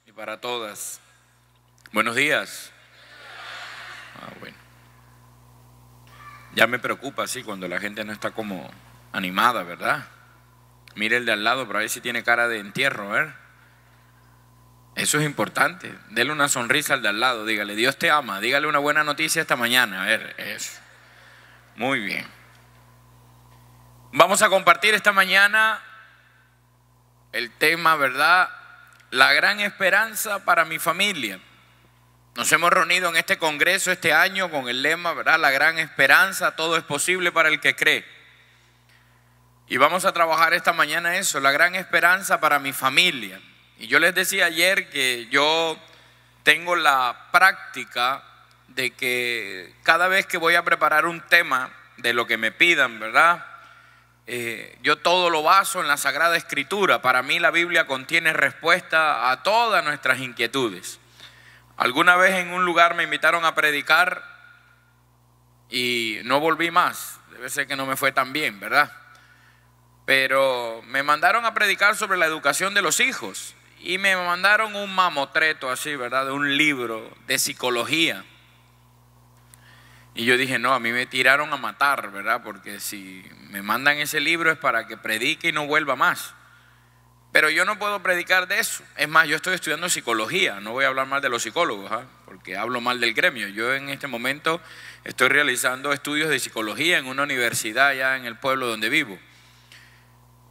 y para todas. Buenos días. Bueno. Ya me preocupa así cuando la gente no está como animada, ¿verdad? Mire el de al lado para ver si tiene cara de entierro, ¿verdad? Eso es importante. Dele una sonrisa al de al lado, dígale, Dios te ama, dígale una buena noticia esta mañana. A ver, eso. Muy bien. Vamos a compartir esta mañana el tema, ¿verdad? La gran esperanza para mi familia. Nos hemos reunido en este congreso este año con el lema, ¿verdad? La gran esperanza, todo es posible para el que cree. Y vamos a trabajar esta mañana eso, la gran esperanza para mi familia. Y yo les decía ayer que yo tengo la práctica de que cada vez que voy a preparar un tema de lo que me pidan, ¿verdad? Yo todo lo baso en la Sagrada Escritura. Para mí la Biblia contiene respuesta a todas nuestras inquietudes. Alguna vez en un lugar me invitaron a predicar y no volví más. Debe ser que no me fue tan bien, ¿verdad? Pero me mandaron a predicar sobre la educación de los hijos y me mandaron un mamotreto así, ¿verdad? De un libro de psicología. Y yo dije, no, a mí me tiraron a matar, ¿verdad? Porque si me mandan ese libro es para que predique y no vuelva más. Pero yo no puedo predicar de eso. Es más, yo estoy estudiando psicología. No voy a hablar mal de los psicólogos, porque hablo mal del gremio. Yo en este momento estoy realizando estudios de psicología en una universidad allá en el pueblo donde vivo.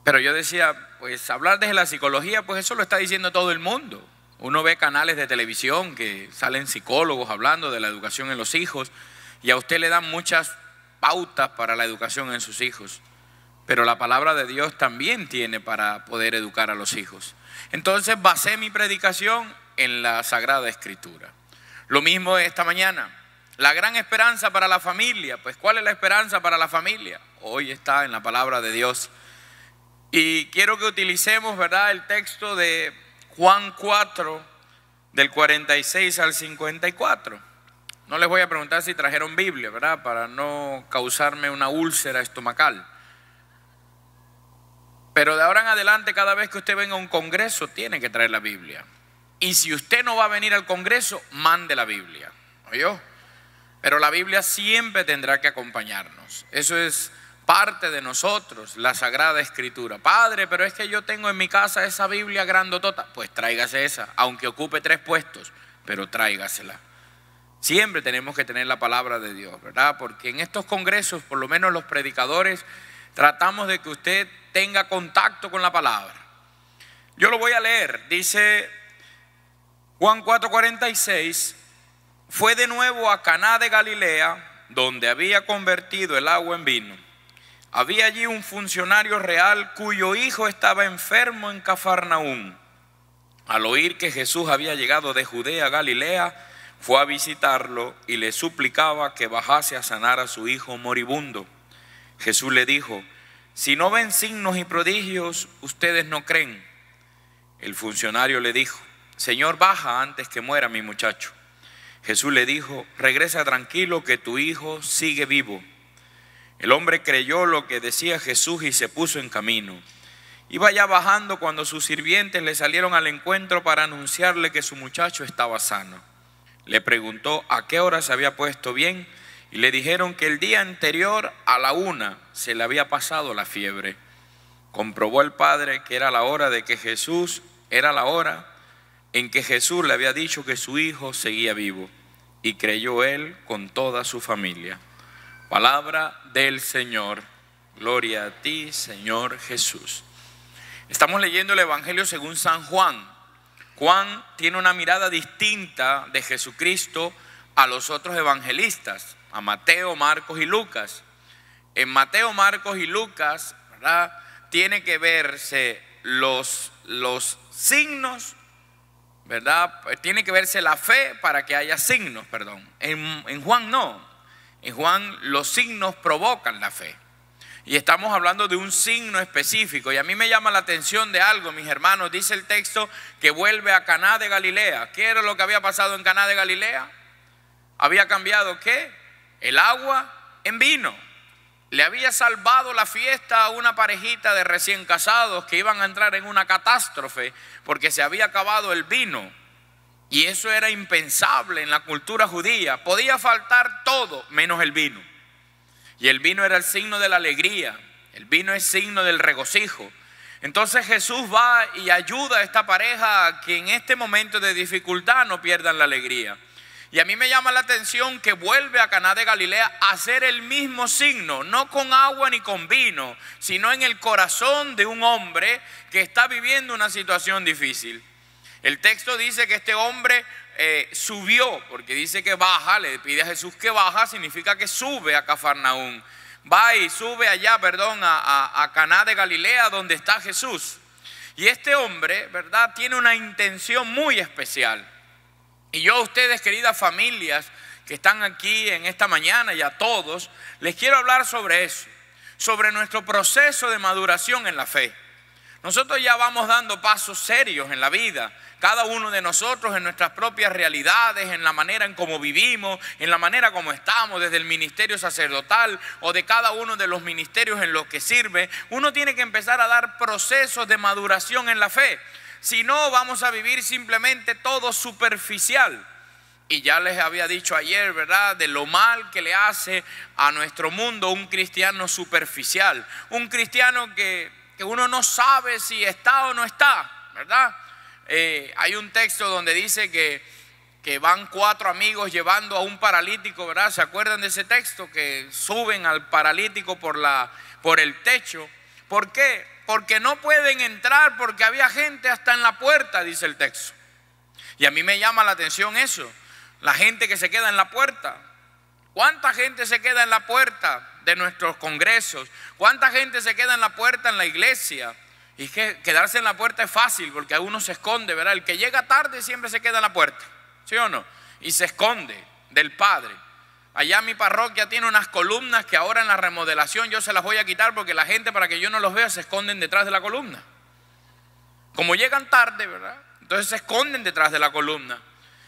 Pero yo decía, pues hablar de la psicología, pues eso lo está diciendo todo el mundo. Uno ve canales de televisión que salen psicólogos hablando de la educación en los hijos y a usted le dan muchas pautas para la educación en sus hijos. Pero la palabra de Dios también tiene para poder educar a los hijos. Entonces basé mi predicación en la Sagrada Escritura. Lo mismo esta mañana. La gran esperanza para la familia. Pues ¿cuál es la esperanza para la familia? Hoy está en la palabra de Dios. Y quiero que utilicemos, ¿verdad?, el texto de Juan 4, del 46 al 54. No les voy a preguntar si trajeron Biblia, ¿verdad?, para no causarme una úlcera estomacal. Pero de ahora en adelante, cada vez que usted venga a un congreso, tiene que traer la Biblia. Y si usted no va a venir al congreso, mande la Biblia. ¿Oyó? Pero la Biblia siempre tendrá que acompañarnos. Eso es parte de nosotros, la Sagrada Escritura. Padre, pero es que yo tengo en mi casa esa Biblia grandotota. Pues tráigase esa, aunque ocupe 3 puestos, pero tráigasela. Siempre tenemos que tener la palabra de Dios, ¿verdad? Porque en estos congresos, por lo menos los predicadores, tratamos de que usted tenga contacto con la palabra. Yo lo voy a leer. Dice Juan 4:46, fue de nuevo a Caná de Galilea, donde había convertido el agua en vino. Había allí un funcionario real cuyo hijo estaba enfermo en Cafarnaúm. Al oír que Jesús había llegado de Judea a Galilea, fue a visitarlo y le suplicaba que bajase a sanar a su hijo moribundo. Jesús le dijo, si no ven signos y prodigios, ustedes no creen. El funcionario le dijo, Señor, baja antes que muera mi muchacho. Jesús le dijo, regresa tranquilo que tu hijo sigue vivo. El hombre creyó lo que decía Jesús y se puso en camino. Iba ya bajando cuando sus sirvientes le salieron al encuentro para anunciarle que su muchacho estaba sano. Le preguntó a qué hora se había puesto bien y le dijeron que el día anterior a la 1 se le había pasado la fiebre. Comprobó el padre que era la hora en que Jesús le había dicho que su hijo seguía vivo, y creyó él con toda su familia. Palabra del Señor. Gloria a ti, Señor Jesús. Estamos leyendo el Evangelio según San Juan. Juan tiene una mirada distinta de Jesucristo a los otros evangelistas, a Mateo, Marcos y Lucas. En Mateo, Marcos y Lucas, ¿verdad?, tiene que verse los signos, ¿verdad? Tiene que verse la fe para que haya signos, perdón. En Juan no. En Juan los signos provocan la fe. Y estamos hablando de un signo específico. Y a mí me llama la atención de algo, mis hermanos. Dice el texto que vuelve a Caná de Galilea. ¿Qué era lo que había pasado en Caná de Galilea? Había cambiado ¿qué? El agua en vino. Le había salvado la fiesta a una parejita de recién casados que iban a entrar en una catástrofe porque se había acabado el vino Y eso era impensable en la cultura judía. Podía faltar todo menos el vino. Y el vino era el signo de la alegría. El vino es signo del regocijo. Entonces Jesús va y ayuda a esta pareja a que en este momento de dificultad no pierdan la alegría. Y a mí me llama la atención que vuelve a Caná de Galilea a hacer el mismo signo, no con agua ni con vino, sino en el corazón de un hombre que está viviendo una situación difícil. El texto dice que este hombre subió, porque dice que baja, le pide a Jesús que baja, significa que sube a Cafarnaúm. Va y sube allá, a Caná de Galilea, donde está Jesús. Y este hombre, ¿verdad?, tiene una intención muy especial. Y yo a ustedes, queridas familias que están aquí en esta mañana, y a todos, les quiero hablar sobre eso, sobre nuestro proceso de maduración en la fe. Nosotros ya vamos dando pasos serios en la vida, cada uno de nosotros en nuestras propias realidades, en la manera en cómo vivimos, en la manera como estamos, desde el ministerio sacerdotal o de cada uno de los ministerios en los que sirve. Uno tiene que empezar a dar procesos de maduración en la fe. Si no, vamos a vivir simplemente todo superficial. Y ya les había dicho ayer, ¿verdad?, de lo mal que le hace a nuestro mundo un cristiano superficial. Un cristiano que uno no sabe si está o no está, ¿verdad? Hay un texto donde dice que van 4 amigos llevando a un paralítico, ¿verdad? ¿Se acuerdan de ese texto? Que suben al paralítico por el techo. ¿Por qué? Porque no pueden entrar porque había gente hasta en la puerta, dice el texto. Y a mí me llama la atención eso, la gente que se queda en la puerta. ¿Cuánta gente se queda en la puerta de nuestros congresos? ¿Cuánta gente se queda en la puerta en la iglesia? Y que quedarse en la puerta es fácil porque uno se esconde, ¿verdad? El que llega tarde siempre se queda en la puerta, ¿sí o no? Y se esconde del Padre. Allá mi parroquia tiene unas columnas que ahora en la remodelación yo se las voy a quitar porque la gente, para que yo no los vea, se esconden detrás de la columna. Como llegan tarde, ¿verdad?, entonces se esconden detrás de la columna.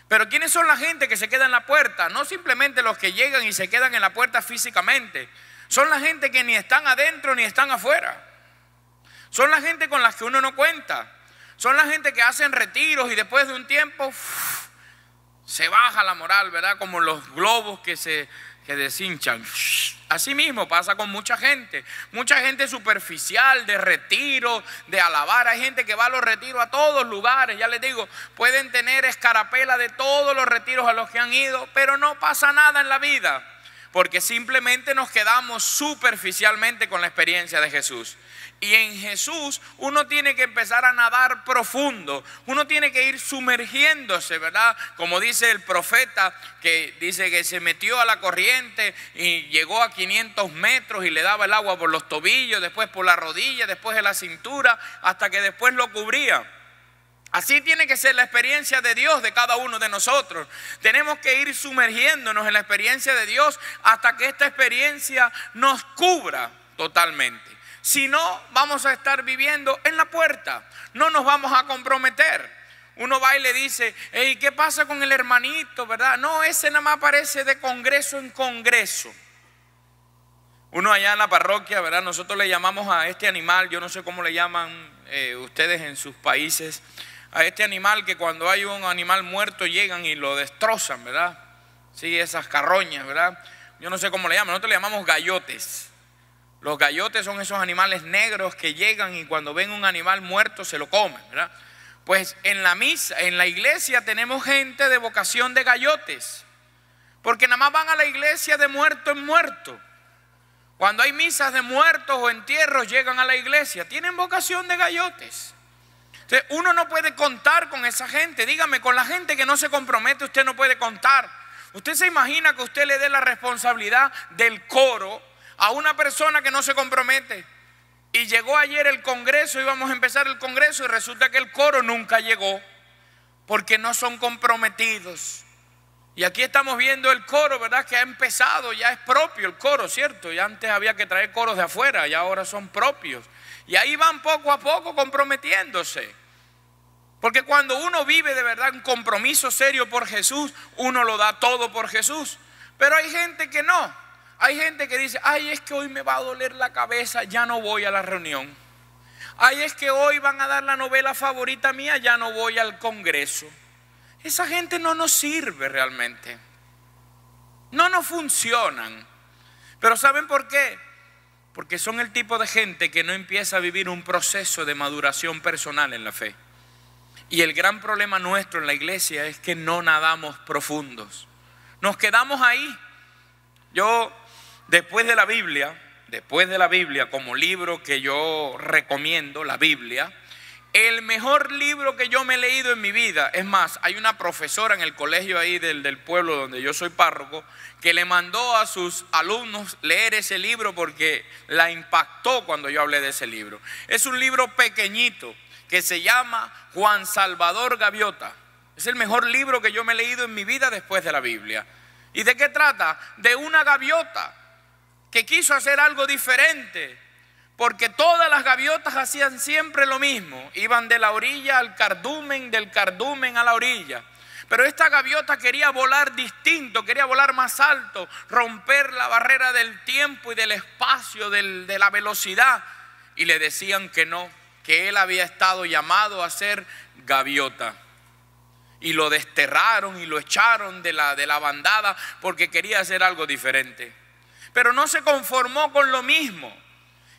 Pero ¿quiénes son la gente que se queda en la puerta? No simplemente los que llegan y se quedan en la puerta físicamente. Son la gente que ni están adentro ni están afuera. Son la gente con las que uno no cuenta. Son la gente que hacen retiros y después de un tiempo se baja la moral, ¿verdad? Como los globos que deshinchan. Así mismo pasa con mucha gente superficial, de retiro, de alabar. Hay gente que va a los retiros a todos lugares, ya les digo, pueden tener escarapela de todos los retiros a los que han ido, pero no pasa nada en la vida, porque simplemente nos quedamos superficialmente con la experiencia de Jesús. Y en Jesús uno tiene que empezar a nadar profundo, uno tiene que ir sumergiéndose, ¿verdad? Como dice el profeta, que dice que se metió a la corriente y llegó a 500 metros y le daba el agua por los tobillos, después por la rodilla, después de la cintura, hasta que después lo cubría. Así tiene que ser la experiencia de Dios de cada uno de nosotros. Tenemos que ir sumergiéndonos en la experiencia de Dios hasta que esta experiencia nos cubra totalmente. Si no, vamos a estar viviendo en la puerta, no nos vamos a comprometer. Uno va y le dice, hey, ¿qué pasa con el hermanito, verdad? No, ese nada más aparece de congreso en congreso. Uno allá en la parroquia, ¿verdad? Nosotros le llamamos a este animal, yo no sé cómo le llaman ustedes en sus países, a este animal que cuando hay un animal muerto llegan y lo destrozan, ¿verdad? Sí, esas carroñas, ¿verdad? Yo no sé cómo le llaman, nosotros le llamamos gayotes. Los gayotes son esos animales negros que llegan y cuando ven un animal muerto se lo comen, ¿verdad? Pues en la misa, en la iglesia tenemos gente de vocación de gayotes, porque nada más van a la iglesia de muerto en muerto. Cuando hay misas de muertos o entierros llegan a la iglesia, tienen vocación de gayotes. Entonces, uno no puede contar con esa gente. Dígame, con la gente que no se compromete usted no puede contar. Usted se imagina que usted le dé la responsabilidad del coro a una persona que no se compromete. Y llegó ayer el congreso, íbamos a empezar el congreso y resulta que el coro nunca llegó porque no son comprometidos. Y aquí estamos viendo el coro, ¿verdad? Que ha empezado, ya es propio el coro, ¿cierto? Y antes había que traer coros de afuera y ahora son propios. Y ahí van poco a poco comprometiéndose. Porque cuando uno vive de verdad un compromiso serio por Jesús, uno lo da todo por Jesús. Pero hay gente que no. Hay gente que dice, ay, es que hoy me va a doler la cabeza, ya no voy a la reunión. Ay, es que hoy van a dar la novela favorita mía, ya no voy al congreso. esa gente no nos sirve realmente. No nos funcionan. Pero ¿saben por qué? Porque son el tipo de gente que no empieza a vivir un proceso de maduración personal en la fe. Y el gran problema nuestro en la iglesia es que no nadamos profundos. Nos quedamos ahí. Yo, después de la Biblia, como libro que yo recomiendo, la Biblia, el mejor libro que yo me he leído en mi vida, es más, hay una profesora en el colegio ahí del pueblo donde yo soy párroco, que le mandó a sus alumnos leer ese libro porque la impactó cuando yo hablé de ese libro. Es un libro pequeñito que se llama Juan Salvador Gaviota. Es el mejor libro que yo me he leído en mi vida después de la Biblia. ¿Y de qué trata? De una gaviota que quiso hacer algo diferente, porque todas las gaviotas hacían siempre lo mismo. Iban de la orilla al cardumen, del cardumen a la orilla. Pero esta gaviota quería volar distinto, quería volar más alto, romper la barrera del tiempo y del espacio, de la velocidad. Y le decían que no, que él había estado llamado a ser gaviota. Y lo desterraron y lo echaron de la bandada porque quería hacer algo diferente. Pero no se conformó con lo mismo.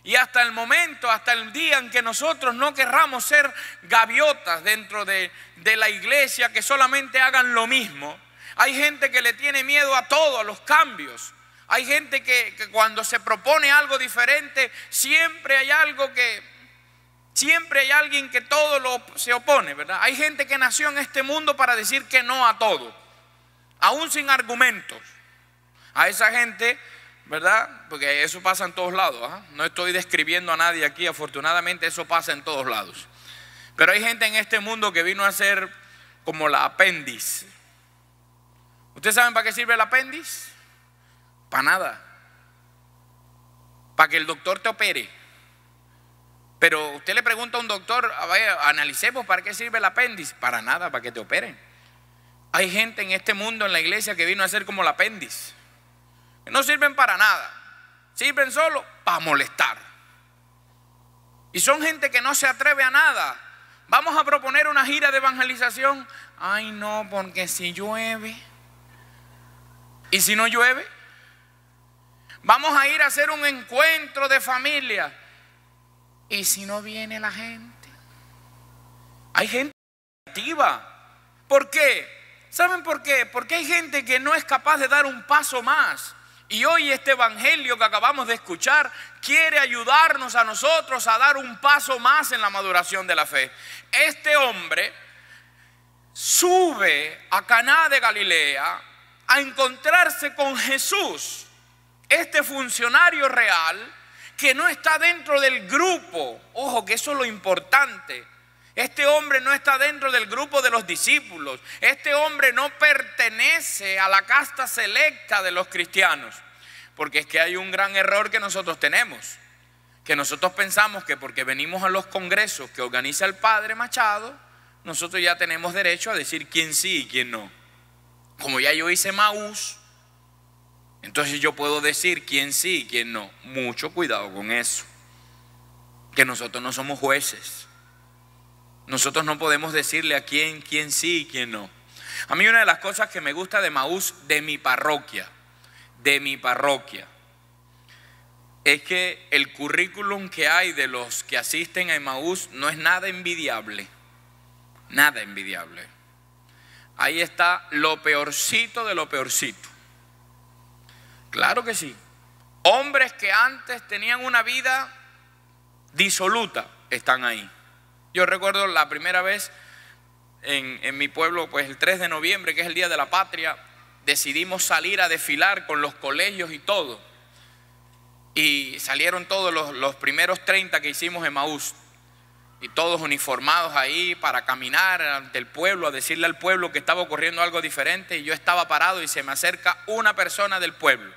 Y hasta el momento, hasta el día en que nosotros no querramos ser gaviotas dentro de la iglesia, que solamente hagan lo mismo. Hay gente que le tiene miedo a todo, a los cambios. Hay gente que cuando se propone algo diferente, siempre hay alguien que todo se opone, ¿verdad? Hay gente que nació en este mundo para decir que no a todo, aún sin argumentos. A esa gente, ¿verdad? Porque eso pasa en todos lados, ¿eh? No estoy describiendo a nadie aquí, afortunadamente eso pasa en todos lados. Pero hay gente en este mundo que vino a ser como la apéndice. ¿Ustedes saben para qué sirve el apéndice? Para nada. Para que el doctor te opere. Pero usted le pregunta a un doctor, a ver, analicemos para qué sirve el apéndice. Para nada, para que te operen. Hay gente en este mundo, en la iglesia, que vino a ser como el apéndice. Que no sirven para nada. Sirven solo para molestar. Y son gente que no se atreve a nada. Vamos a proponer una gira de evangelización. Ay, no, porque si llueve. ¿Y si no llueve? Vamos a ir a hacer un encuentro de familia. ¿Y si no viene la gente? Hay gente activa. ¿Por qué? ¿Saben por qué? Porque hay gente que no es capaz de dar un paso más. Y hoy este evangelio que acabamos de escuchar quiere ayudarnos a nosotros a dar un paso más en la maduración de la fe. Este hombre sube a Caná de Galilea a encontrarse con Jesús, este funcionario real que no está dentro del grupo. Ojo, que eso es lo importante. Este hombre no está dentro del grupo de los discípulos. Este hombre no pertenece a la casta selecta de los cristianos. Porque es que hay un gran error que nosotros tenemos. Que nosotros pensamos que porque venimos a los congresos que organiza el padre Machado, nosotros ya tenemos derecho a decir quién sí y quién no. Como ya yo hice Maús, entonces yo puedo decir quién sí y quién no. Mucho cuidado con eso. Que nosotros no somos jueces. Nosotros no podemos decirle a quién sí y quién no. A mí una de las cosas que me gusta de Maús, de mi parroquia, es que el currículum que hay de los que asisten a Emaús no es nada envidiable. Nada envidiable. Ahí está lo peorcito de lo peorcito. Claro que sí. Hombres que antes tenían una vida disoluta están ahí. Yo recuerdo la primera vez en mi pueblo, pues el 3 de noviembre, que es el Día de la Patria, decidimos salir a desfilar con los colegios y todo. Y salieron todos los primeros 30 que hicimos en Emaús. Y todos uniformados ahí para caminar ante el pueblo, a decirle al pueblo que estaba ocurriendo algo diferente. Y yo estaba parado y se me acerca una persona del pueblo.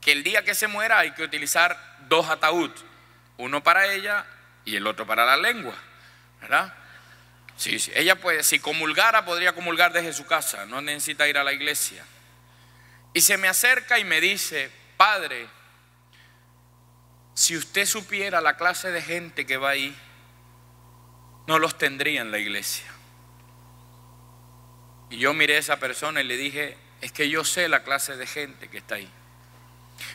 Que el día que se muera hay que utilizar 2 ataúdes. Uno para ella y el otro para la lengua, ¿verdad? Sí, sí. Ella puede, si comulgara, podría comulgar desde su casa, no necesita ir a la iglesia. Y se me acerca y me dice: padre, si usted supiera la clase de gente que va ahí, no los tendría en la iglesia. Y yo miré a esa persona y le dije, es que yo sé la clase de gente que está ahí.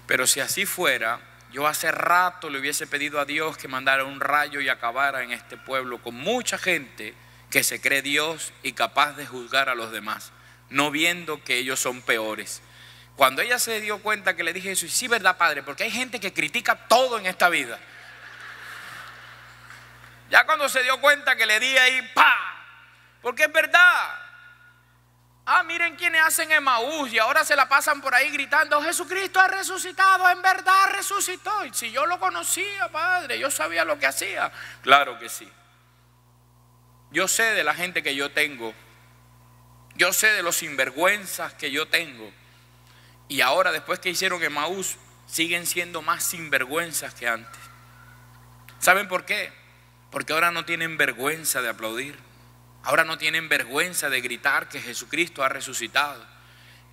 Pero si así fuera, yo hace rato le hubiese pedido a Dios que mandara un rayo y acabara en este pueblo con mucha gente que se cree Dios y capaz de juzgar a los demás, no viendo que ellos son peores. Cuando ella se dio cuenta que le dije eso, y sí, ¿verdad, padre? Porque hay gente que critica todo en esta vida. Ya cuando se dio cuenta que le di ahí, ¡pa! Porque es verdad. Ah, miren quienes hacen Emaús y ahora se la pasan por ahí gritando, Jesucristo ha resucitado, en verdad resucitó. Y si yo lo conocía, padre, yo sabía lo que hacía. Claro que sí. Yo sé de la gente que yo tengo. Yo sé de los sinvergüenzas que yo tengo. Y ahora, después que hicieron Emaús, siguen siendo más sinvergüenzas que antes. ¿Saben por qué? Porque ahora no tienen vergüenza de aplaudir. Ahora no tienen vergüenza de gritar que Jesucristo ha resucitado.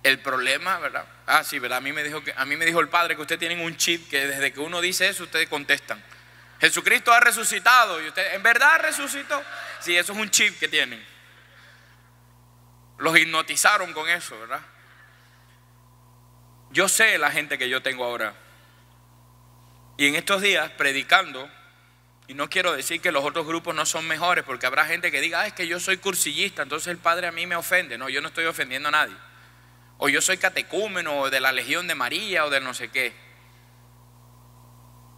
El problema, ¿verdad? Ah, sí, ¿verdad? A mí me dijo el padre que ustedes tienen un chip que desde que uno dice eso, ustedes contestan. Jesucristo ha resucitado. Y ustedes, ¿en verdad resucitó? Sí, eso es un chip que tienen. Los hipnotizaron con eso, ¿verdad? Yo sé la gente que yo tengo ahora. Y en estos días, predicando, y no quiero decir que los otros grupos no son mejores, porque habrá gente que diga, es que yo soy cursillista, entonces el padre a mí me ofende. No, yo no estoy ofendiendo a nadie. O yo soy catecúmeno, o de la Legión de María, o de no sé qué.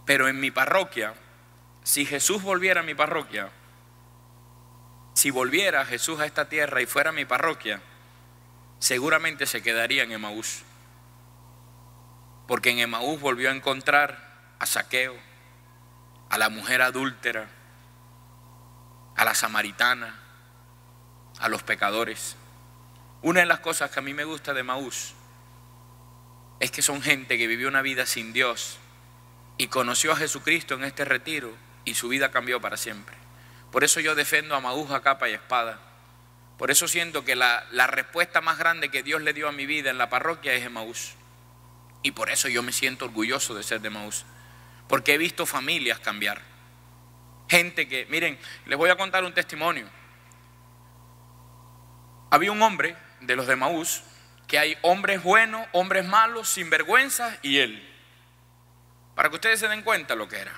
Pero en mi parroquia, si Jesús volviera a mi parroquia, si volviera Jesús a esta tierra y fuera a mi parroquia, seguramente se quedaría en Emaús. Porque en Emaús volvió a encontrar a Zaqueo, a la mujer adúltera, a la samaritana, a los pecadores. Una de las cosas que a mí me gusta de Emaús es que son gente que vivió una vida sin Dios y conoció a Jesucristo en este retiro y su vida cambió para siempre. Por eso yo defiendo a Emaús a capa y espada. Por eso siento que la respuesta más grande que Dios le dio a mi vida en la parroquia es Emaús. Y por eso yo me siento orgulloso de ser de Emaús. Porque he visto familias cambiar. Gente que, miren, les voy a contar un testimonio. Había un hombre de los de Emaús, que hay hombres buenos, hombres malos, sinvergüenzas, y él. Para que ustedes se den cuenta lo que era.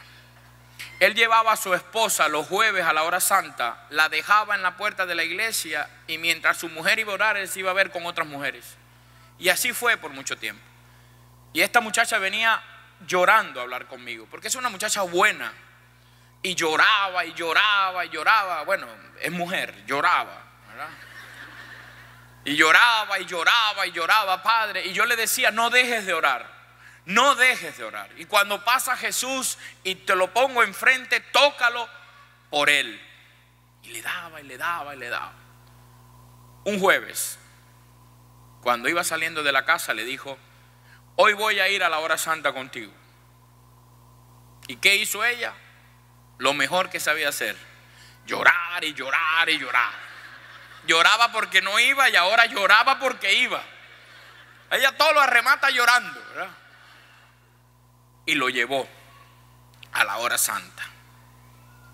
Él llevaba a su esposa los jueves a la hora santa, la dejaba en la puerta de la iglesia, y mientras su mujer iba a orar, él se iba a ver con otras mujeres. Y así fue por mucho tiempo. Y esta muchacha venía llorando a hablar conmigo, porque es una muchacha buena, y lloraba y lloraba y lloraba. Bueno, es mujer, lloraba, ¿verdad? Y lloraba y lloraba y lloraba, padre. Y yo le decía, no dejes de orar, no dejes de orar. Y cuando pasa Jesús y te lo pongo enfrente, tócalo por él. Y le daba y le daba y le daba. Un jueves, cuando iba saliendo de la casa, le dijo, hoy voy a ir a la hora santa contigo. ¿Y qué hizo ella? Lo mejor que sabía hacer, llorar y llorar y llorar. Lloraba porque no iba y ahora lloraba porque iba. Ella todo lo arremata llorando, ¿verdad? Y lo llevó a la hora santa.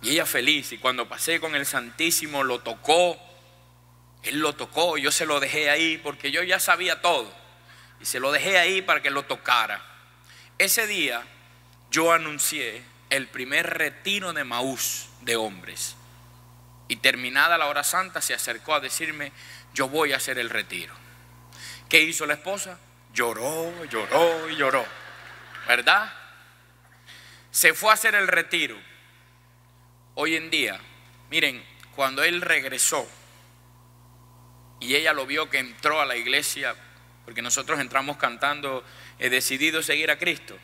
Y ella feliz, y cuando pasé con el Santísimo lo tocó. Él lo tocó, yo se lo dejé ahí porque yo ya sabía todo. Y se lo dejé ahí para que lo tocara. Ese día yo anuncié el primer retiro de Emaús de hombres. Y terminada la hora santa se acercó a decirme, yo voy a hacer el retiro. ¿Qué hizo la esposa? Lloró, lloró y lloró, ¿verdad? Se fue a hacer el retiro. Hoy en día, miren, cuando él regresó y ella lo vio que entró a la iglesia, porque nosotros entramos cantando, he decidido seguir a Cristo.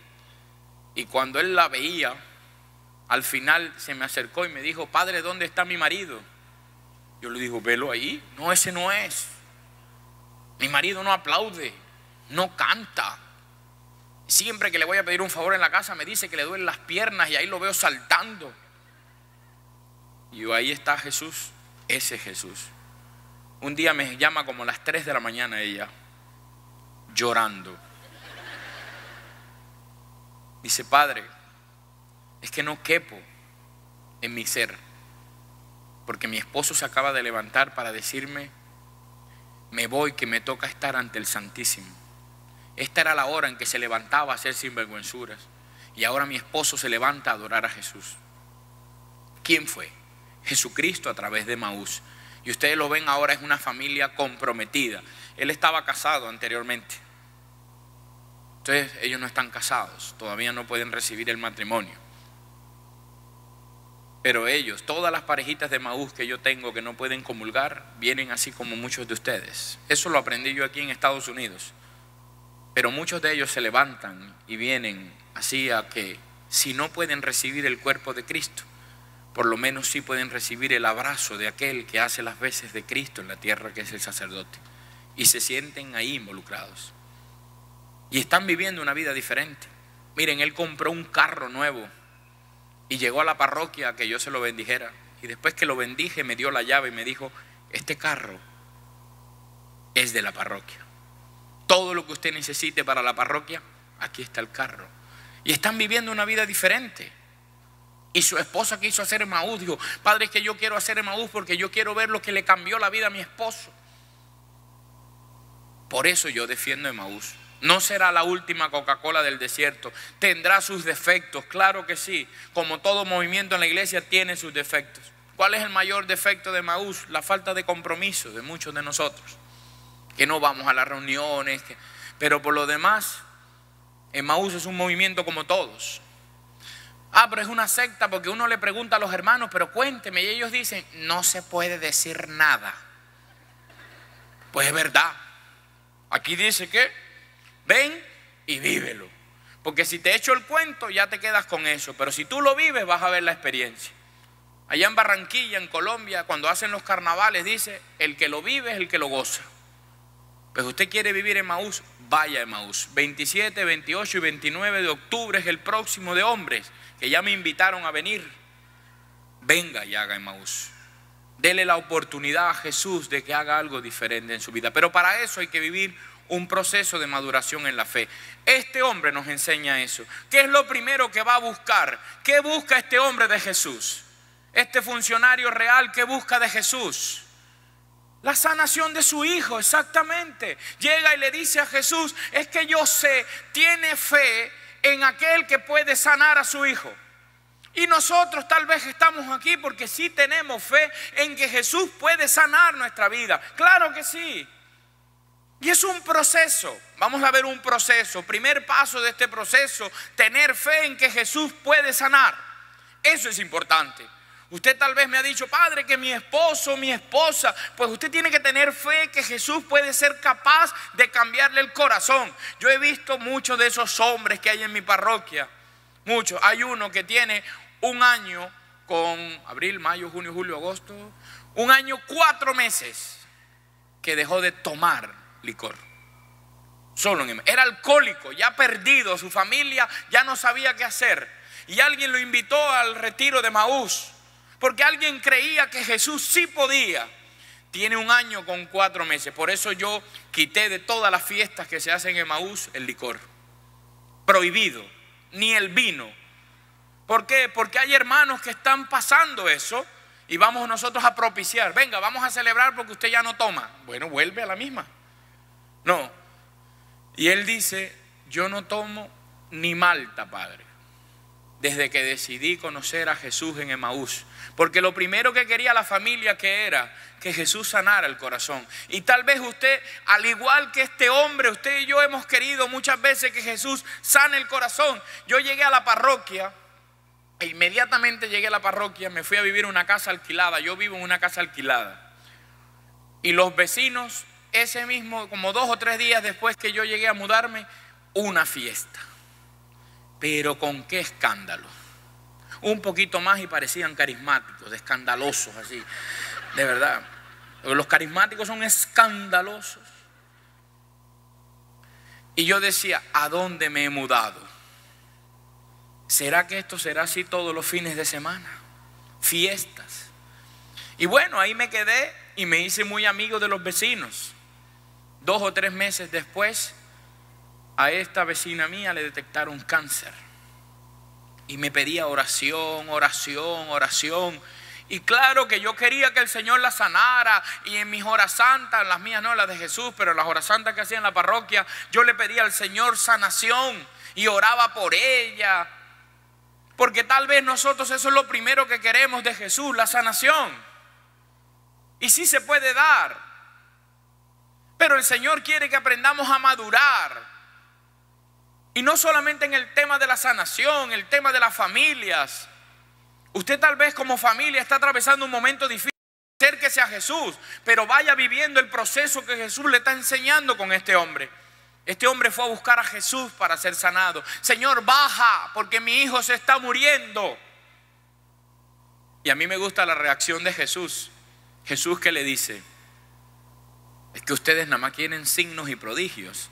Y cuando él la veía, al final se me acercó y me dijo, padre, ¿dónde está mi marido? Yo le digo, velo ahí. No, ese no es. Mi marido no aplaude, no canta. Siempre que le voy a pedir un favor en la casa me dice que le duelen las piernas y ahí lo veo saltando. Y yo, ahí está Jesús, ese Jesús. Un día me llama como a las 3 de la mañana ella, llorando. Dice, padre, es que no quepo en mi ser, porque mi esposo se acaba de levantar para decirme me voy que me toca estar ante el Santísimo. Esta era la hora en que se levantaba a hacer sinvergüenzuras. Y ahora mi esposo se levanta a adorar a Jesús. ¿Quién fue? Jesucristo a través de Emaús. Y ustedes lo ven ahora, es una familia comprometida. Él estaba casado anteriormente. Entonces ellos no están casados, todavía no pueden recibir el matrimonio. Pero ellos, todas las parejitas de Emaús que yo tengo que no pueden comulgar, vienen así como muchos de ustedes. Eso lo aprendí yo aquí en Estados Unidos. Pero muchos de ellos se levantan y vienen así a que si no pueden recibir el cuerpo de Cristo, por lo menos sí pueden recibir el abrazo de aquel que hace las veces de Cristo en la tierra, que es el sacerdote. Y se sienten ahí involucrados. Y están viviendo una vida diferente. Miren, él compró un carro nuevo y llegó a la parroquia a que yo se lo bendijera. Y después que lo bendije me dio la llave y me dijo, este carro es de la parroquia. Todo lo que usted necesite para la parroquia, aquí está el carro. Y están viviendo una vida diferente. Y su esposa quiso hacer Emaús. Dijo, padre, es que yo quiero hacer Emaús porque yo quiero ver lo que le cambió la vida a mi esposo. Por eso yo defiendo Emaús. No será la última Coca-Cola del desierto. Tendrá sus defectos, claro que sí. Como todo movimiento en la iglesia tiene sus defectos. ¿Cuál es el mayor defecto de Emaús? La falta de compromiso de muchos de nosotros. Que no vamos a las reuniones. Pero por lo demás, Emaús es un movimiento como todos. Pero es una secta porque uno le pregunta a los hermanos, pero cuénteme. Y ellos dicen, no se puede decir nada. Pues es verdad. Aquí dice que ven y vívelo. Porque si te echo el cuento ya te quedas con eso. Pero si tú lo vives vas a ver la experiencia. Allá en Barranquilla, en Colombia, cuando hacen los carnavales dice, el que lo vive es el que lo goza. Pues usted quiere vivir en Emaús, vaya a Emaús. 27, 28 y 29 de octubre es el próximo de hombres, que ya me invitaron a venir. Venga y haga Emaús. Dele la oportunidad a Jesús de que haga algo diferente en su vida. Pero para eso hay que vivir un proceso de maduración en la fe. Este hombre nos enseña eso. ¿Qué es lo primero que va a buscar? ¿Qué busca este hombre de Jesús? Este funcionario real, ¿qué busca de Jesús? La sanación de su hijo, exactamente. Llega y le dice a Jesús, es que yo sé, tiene fe en aquel que puede sanar a su hijo. Y nosotros tal vez estamos aquí porque sí tenemos fe en que Jesús puede sanar nuestra vida. Claro que sí. Y es un proceso. Vamos a ver un proceso. Primer paso de este proceso, tener fe en que Jesús puede sanar. Eso es importante. Usted tal vez me ha dicho, padre, que mi esposo, mi esposa, pues usted tiene que tener fe que Jesús puede ser capaz de cambiarle el corazón. Yo he visto muchos de esos hombres que hay en mi parroquia. Muchos. Hay uno que tiene un año con abril, mayo, junio, julio, agosto. Un año, 4 meses que dejó de tomar licor. Era alcohólico, ya perdido, su familia ya no sabía qué hacer. Y alguien lo invitó al retiro de Emaús. Porque alguien creía que Jesús sí podía. Tiene un año con 4 meses. Por eso yo quité de todas las fiestas que se hacen en Emaús el licor. Prohibido. Ni el vino. ¿Por qué? Porque hay hermanos que están pasando eso y vamos nosotros a propiciar. Venga, vamos a celebrar porque usted ya no toma. Bueno, vuelve a la misma. No. Y él dice, yo no tomo ni malta, padre. Desde que decidí conocer a Jesús en Emaús. Porque lo primero que quería la familia que era que Jesús sanara el corazón. Y tal vez usted, al igual que este hombre, usted y yo hemos querido muchas veces que Jesús sane el corazón. Yo llegué a la parroquia, e inmediatamente llegué a la parroquia, me fui a vivir en una casa alquilada. Yo vivo en una casa alquilada. Y los vecinos, ese mismo, como 2 o 3 días después que yo llegué a mudarme, una fiesta. Pero con qué escándalo. Un poquito más y parecían carismáticos, escandalosos así, de verdad. Los carismáticos son escandalosos. Y yo decía, ¿a dónde me he mudado? ¿Será que esto será así todos los fines de semana? Fiestas. Y bueno, ahí me quedé y me hice muy amigo de los vecinos. 2 o 3 meses después, a esta vecina mía le detectaron cáncer. Y me pedía oración, oración, oración. Y claro que yo quería que el Señor la sanara, y en mis horas santas, las mías no, las de Jesús, pero las horas santas que hacía en la parroquia, yo le pedía al Señor sanación y oraba por ella. Porque tal vez nosotros eso es lo primero que queremos de Jesús, la sanación. Y sí se puede dar. Pero el Señor quiere que aprendamos a madurar. Y no solamente en el tema de la sanación, el tema de las familias. Usted tal vez como familia está atravesando un momento difícil. Acérquese a Jesús, pero vaya viviendo el proceso que Jesús le está enseñando con este hombre. Este hombre fue a buscar a Jesús para ser sanado. Señor, baja, porque mi hijo se está muriendo. Y a mí me gusta la reacción de Jesús. Jesús, ¿qué le dice? Es que ustedes nada más quieren signos y prodigios.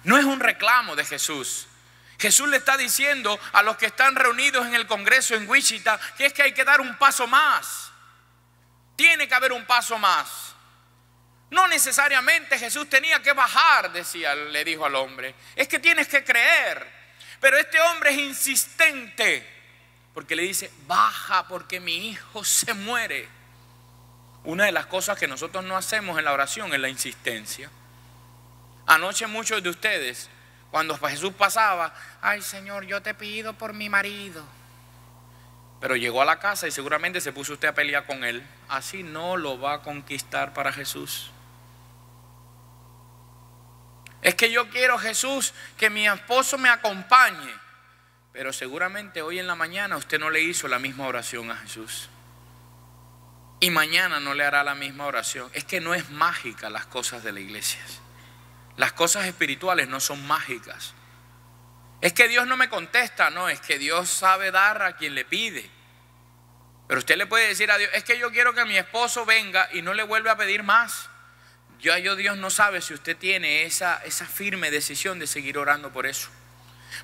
No es un reclamo de Jesús. Jesús le está diciendo a los que están reunidos en el congreso en Wichita que es que hay que dar un paso más. Tiene que haber un paso más. No necesariamente Jesús tenía que bajar, le dijo al hombre. Es que tienes que creer. Pero este hombre es insistente, porque le dice, baja porque mi hijo se muere. Una de las cosas que nosotros no hacemos en la oración es la insistencia. Anoche muchos de ustedes, cuando Jesús pasaba, ay Señor, yo te pido por mi marido. Pero llegó a la casa y seguramente se puso usted a pelear con él. Así no lo va a conquistar para Jesús. Es que yo quiero, Jesús, que mi esposo me acompañe. Pero seguramente hoy en la mañana usted no le hizo la misma oración a Jesús. Y mañana no le hará la misma oración. Es que no es mágica las cosas de la iglesia. Las cosas espirituales no son mágicas. Es que Dios no me contesta. No, es que Dios sabe dar a quien le pide. Pero usted le puede decir a Dios, es que yo quiero que mi esposo venga, y no le vuelve a pedir más. Dios no sabe si usted tiene esa firme decisión de seguir orando por eso.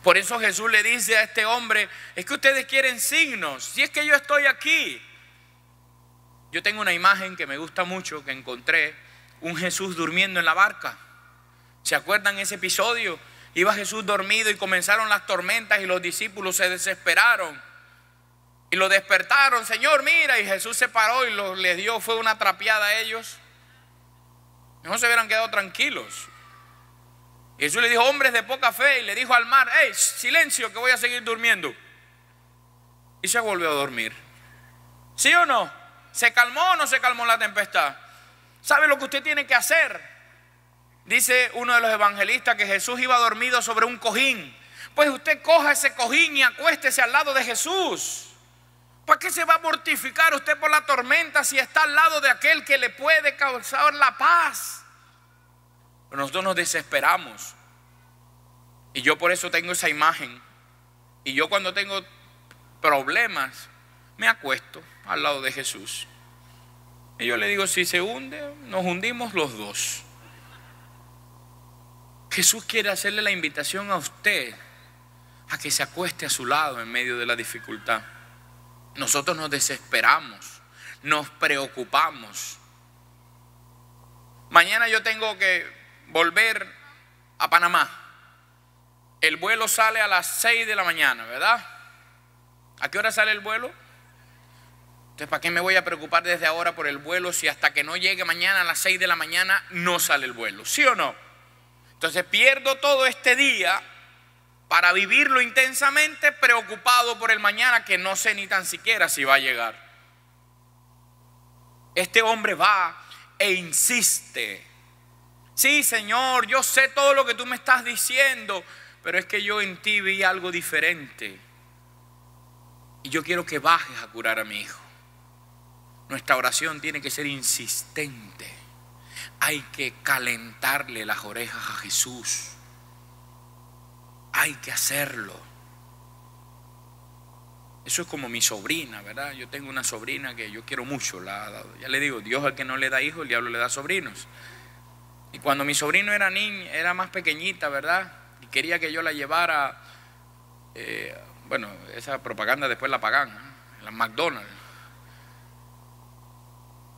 Por eso Jesús le dice a este hombre, es que ustedes quieren signos. Si es que yo estoy aquí. Yo tengo una imagen que me gusta mucho, que encontré, un Jesús durmiendo en la barca. ¿Se acuerdan ese episodio? Iba Jesús dormido y comenzaron las tormentas y los discípulos se desesperaron. Y lo despertaron, Señor, mira, y Jesús se paró y les dio, fue una trapeada a ellos. No se hubieran quedado tranquilos. Y Jesús le dijo, hombres de poca fe, y le dijo al mar, hey, silencio, que voy a seguir durmiendo. Y se volvió a dormir. ¿Sí o no? ¿Se calmó o no se calmó la tempestad? ¿Sabe lo que usted tiene que hacer? Dice uno de los evangelistas que Jesús iba dormido sobre un cojín. Pues usted coja ese cojín y acuéstese al lado de Jesús. ¿Para qué se va a mortificar usted por la tormenta si está al lado de aquel que le puede causar la paz? Pero nosotros nos desesperamos. Y yo por eso tengo esa imagen. Y yo cuando tengo problemas, me acuesto al lado de Jesús. Y yo le digo, si se hunde, nos hundimos los dos. Jesús quiere hacerle la invitación a usted a que se acueste a su lado en medio de la dificultad. Nosotros nos desesperamos, nos preocupamos. Mañana yo tengo que volver a Panamá. El vuelo sale a las 6 de la mañana, ¿verdad? ¿A qué hora sale el vuelo? Entonces, ¿para qué me voy a preocupar desde ahora por el vuelo si hasta que no llegue mañana a las 6 de la mañana no sale el vuelo? ¿Sí o no? Entonces pierdo todo este día para vivirlo intensamente, preocupado por el mañana que no sé ni tan siquiera si va a llegar. Este hombre va e insiste. Sí, Señor, yo sé todo lo que tú me estás diciendo, pero es que yo en ti vi algo diferente. Y yo quiero que bajes a curar a mi hijo. Nuestra oración tiene que ser insistente. Hay que calentarle las orejas a Jesús. Hay que hacerlo. Eso es como mi sobrina, ¿verdad? Yo tengo una sobrina que yo quiero mucho. Ya le digo, Dios al que no le da hijos, el diablo le da sobrinos. Y cuando mi sobrino era niña, era más pequeñita, ¿verdad? Y quería que yo la llevara, bueno, esa propaganda después la pagan, en las McDonald's.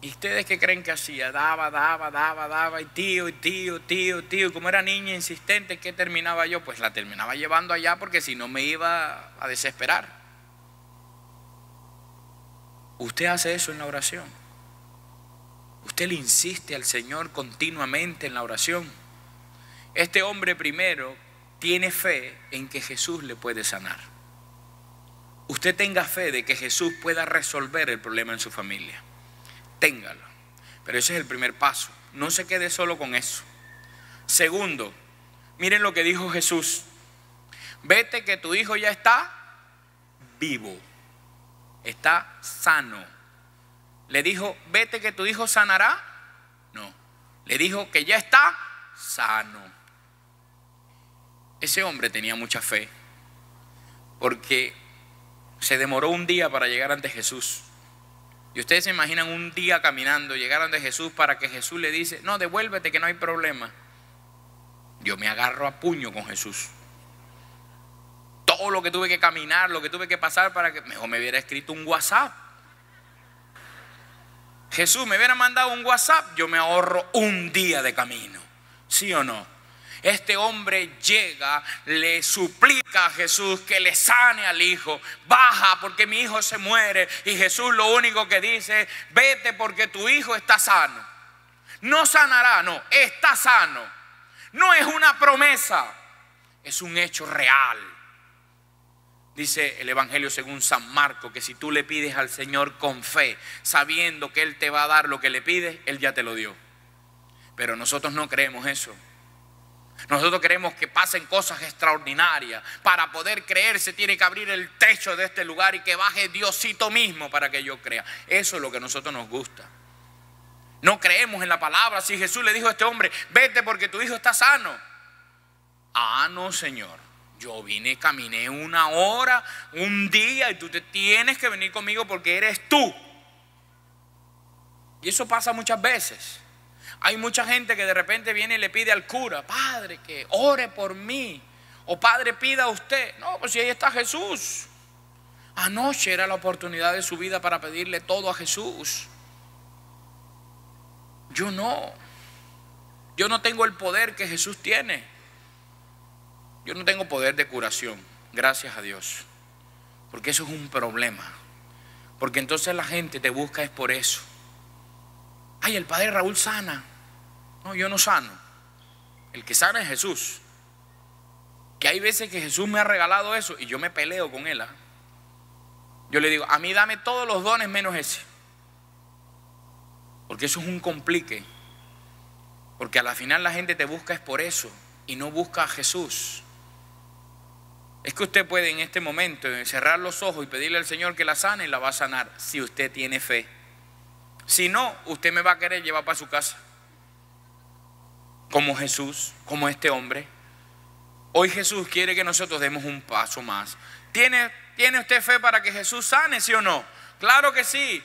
¿Y ustedes qué creen que hacía? Daba, y tío. Como era niña insistente, ¿qué terminaba yo? Pues la terminaba llevando allá porque si no me iba a desesperar. Usted hace eso en la oración. Usted le insiste al Señor continuamente en la oración. Este hombre primero tiene fe en que Jesús le puede sanar. Usted tenga fe de que Jesús pueda resolver el problema en su familia. Téngalo. Pero ese es el primer paso. No se quede solo con eso. Segundo, miren lo que dijo Jesús. Vete que tu hijo ya está vivo. Está sano. ¿Le dijo, vete que tu hijo sanará? No. Le dijo que ya está sano. Ese hombre tenía mucha fe, porque se demoró un día para llegar ante Jesús. Y ustedes se imaginan un día caminando, llegar ante Jesús para que Jesús le dice, no, devuélvete que no hay problema. Yo me agarro a puño con Jesús. Todo lo que tuve que caminar, lo que tuve que pasar para que mejor me hubiera escrito un WhatsApp. Jesús me hubiera mandado un WhatsApp, yo me ahorro un día de camino. ¿Sí o no? Este hombre llega, le suplica a Jesús que le sane al hijo. Baja porque mi hijo se muere. Y Jesús lo único que dice es, vete porque tu hijo está sano. No sanará, no, está sano. No es una promesa, es un hecho real. Dice el Evangelio según San Marcos que si tú le pides al Señor con fe, sabiendo que Él te va a dar lo que le pides, Él ya te lo dio. Pero nosotros no creemos eso. Nosotros queremos que pasen cosas extraordinarias. Para poder creer se tiene que abrir el techo de este lugar y que baje Diosito mismo para que yo crea. Eso es lo que a nosotros nos gusta. No creemos en la palabra. Si Jesús le dijo a este hombre, vete porque tu hijo está sano. Ah, no, Señor. Yo vine, caminé una hora, un día y tú te tienes que venir conmigo porque eres tú. Y eso pasa muchas veces. Hay mucha gente que de repente viene y le pide al cura, padre, que ore por mí. O padre, pida a usted. No, pues si ahí está Jesús. Anoche era la oportunidad de su vida para pedirle todo a Jesús. Yo no. Yo no tengo el poder que Jesús tiene. Yo no tengo poder de curación, gracias a Dios. Porque eso es un problema. Porque entonces la gente te busca es por eso. Ay, el padre Raúl sana. No, yo no sano. El que sana es Jesús. Que hay veces que Jesús me ha regalado eso y yo me peleo con él. Yo le digo, a mí dame todos los dones menos ese. Porque eso es un complique. Porque a la final la gente te busca es por eso y no busca a Jesús. Es que usted puede en este momento cerrar los ojos y pedirle al Señor que la sane y la va a sanar si usted tiene fe. Si no, usted me va a querer llevar para su casa. Como Jesús, como este hombre. Hoy Jesús quiere que nosotros demos un paso más. ¿Tiene usted fe para que Jesús sane, sí o no? Claro que sí.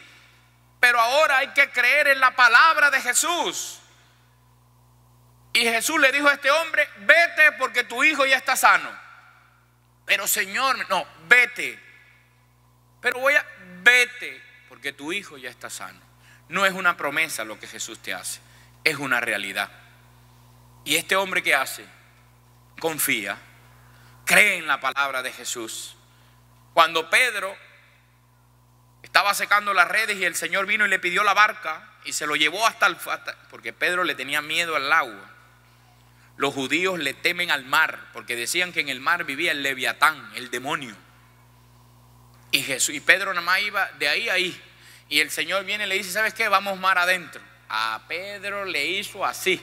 Pero ahora hay que creer en la palabra de Jesús. Y Jesús le dijo a este hombre, vete porque tu hijo ya está sano. Pero Señor, no, vete. Pero vete porque tu hijo ya está sano. No es una promesa lo que Jesús te hace, es una realidad. Y este hombre, ¿qué hace? Confía, cree en la palabra de Jesús. Cuando Pedro estaba secando las redes y el Señor vino y le pidió la barca y se lo llevó porque Pedro le tenía miedo al agua. Los judíos le temen al mar porque decían que en el mar vivía el Leviatán, el demonio. Y Pedro nada más iba de ahí a ahí. Y el Señor viene y le dice, ¿sabes qué? Vamos mar adentro. A Pedro le hizo así.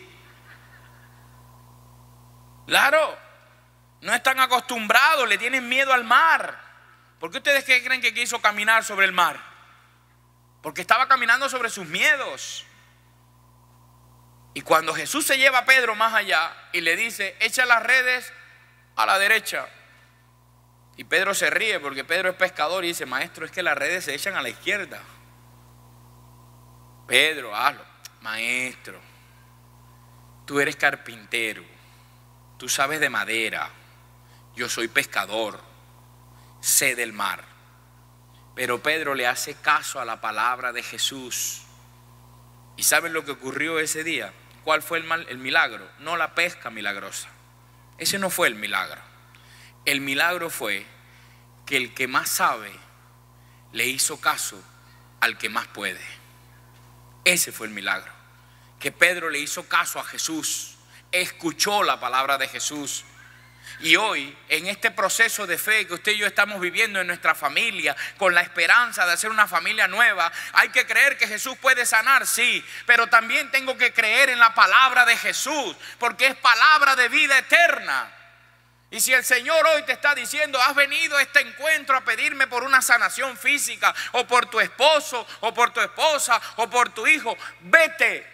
Claro, no están acostumbrados, le tienen miedo al mar. ¿Por qué ustedes creen que quiso caminar sobre el mar? Porque estaba caminando sobre sus miedos. Y cuando Jesús se lleva a Pedro más allá y le dice, echa las redes a la derecha. Y Pedro se ríe porque Pedro es pescador y dice, maestro, es que las redes se echan a la izquierda. Pedro, hazlo. Maestro, tú eres carpintero, tú sabes de madera, yo soy pescador, sé del mar. Pero Pedro le hace caso a la palabra de Jesús. ¿Y saben lo que ocurrió ese día? ¿Cuál fue el milagro? No la pesca milagrosa. Ese no fue el milagro. El milagro fue que el que más sabe le hizo caso al que más puede. Ese fue el milagro, que Pedro le hizo caso a Jesús, escuchó la palabra de Jesús. Y hoy, en este proceso de fe que usted y yo estamos viviendo en nuestra familia, con la esperanza de hacer una familia nueva, hay que creer que Jesús puede sanar, sí, pero también tengo que creer en la palabra de Jesús, porque es palabra de vida eterna. Y si el Señor hoy te está diciendo, has venido a este encuentro a pedirme por una sanación física, o por tu esposo, o por tu esposa, o por tu hijo, vete,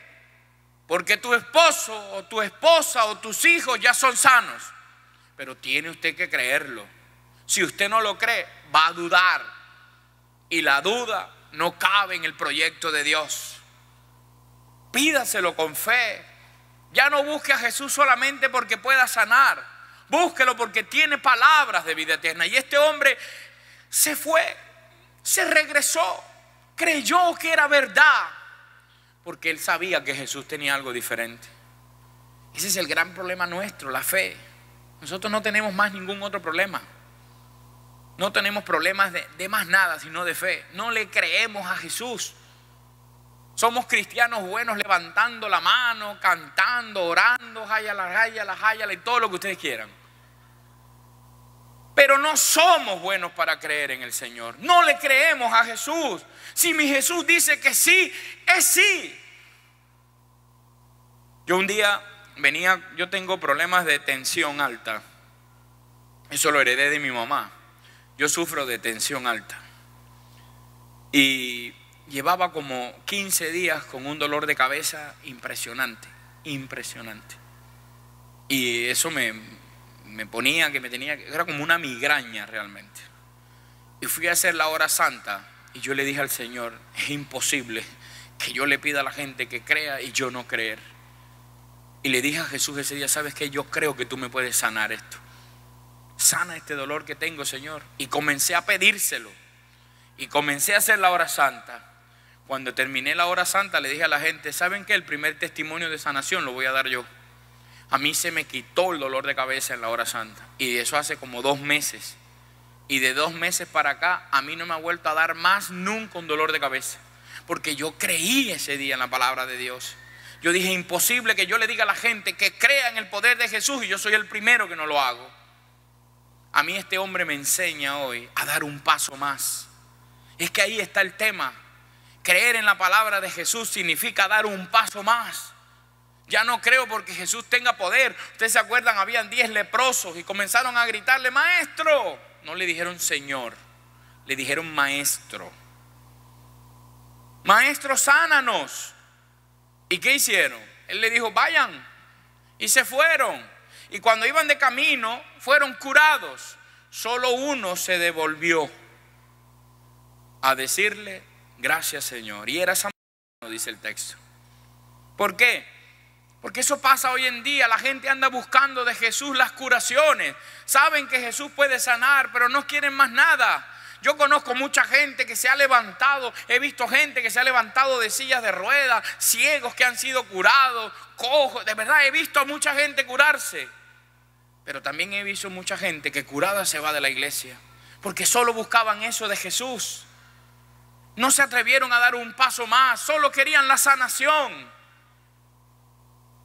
porque tu esposo, o tu esposa, o tus hijos ya son sanos. Pero tiene usted que creerlo. Si usted no lo cree, va a dudar. Y la duda no cabe en el proyecto de Dios. Pídaselo con fe. Ya no busque a Jesús solamente porque pueda sanar. Búsquelo porque tiene palabras de vida eterna. Y este hombre se fue, se regresó, creyó que era verdad, porque él sabía que Jesús tenía algo diferente. Ese es el gran problema nuestro, la fe. Nosotros no tenemos más ningún otro problema. No tenemos problemas de más nada, sino de fe. No le creemos a Jesús. Somos cristianos buenos levantando la mano, cantando, orando, háyala, y todo lo que ustedes quieran. Pero no somos buenos para creer en el Señor. No le creemos a Jesús. Si mi Jesús dice que sí, es sí. Yo un día yo tengo problemas de tensión alta. Eso lo heredé de mi mamá. Yo sufro de tensión alta. Y llevaba como 15 días con un dolor de cabeza impresionante. Y eso me ponía era como una migraña realmente. Y fui a hacer la hora santa y yo le dije al Señor, es imposible que yo le pida a la gente que crea y yo no creer. Y le dije a Jesús ese día, ¿sabes qué? Yo creo que tú me puedes sanar esto. Sana este dolor que tengo, Señor. Y comencé a pedírselo. Y comencé a hacer la hora santa. Cuando terminé la hora santa le dije a la gente, ¿saben qué? El primer testimonio de sanación lo voy a dar yo. A mí se me quitó el dolor de cabeza en la hora santa. Y eso hace como 2 meses. Y de 2 meses para acá, a mí no me ha vuelto a dar más nunca un dolor de cabeza. Porque yo creí ese día en la palabra de Dios. Yo dije, imposible que yo le diga a la gente que crea en el poder de Jesús y yo soy el primero que no lo hago. A mí este hombre me enseña hoy a dar un paso más. Es que ahí está el tema. Creer en la palabra de Jesús significa dar un paso más. Ya no creo porque Jesús tenga poder. Ustedes se acuerdan, habían 10 leprosos y comenzaron a gritarle, maestro. No le dijeron Señor, le dijeron maestro. Maestro, sánanos. ¿Y qué hicieron? Él le dijo, vayan. Y se fueron. Y cuando iban de camino, fueron curados. Solo uno se devolvió a decirle, gracias Señor. Y era samaritano, dice el texto. ¿Por qué? Porque eso pasa hoy en día. La gente anda buscando de Jesús las curaciones. Saben que Jesús puede sanar, pero no quieren más nada. Yo conozco mucha gente que se ha levantado, he visto gente que se ha levantado de sillas de ruedas, ciegos que han sido curados, cojos, de verdad he visto a mucha gente curarse. Pero también he visto mucha gente que curada se va de la iglesia, porque solo buscaban eso de Jesús. No se atrevieron a dar un paso más, solo querían la sanación,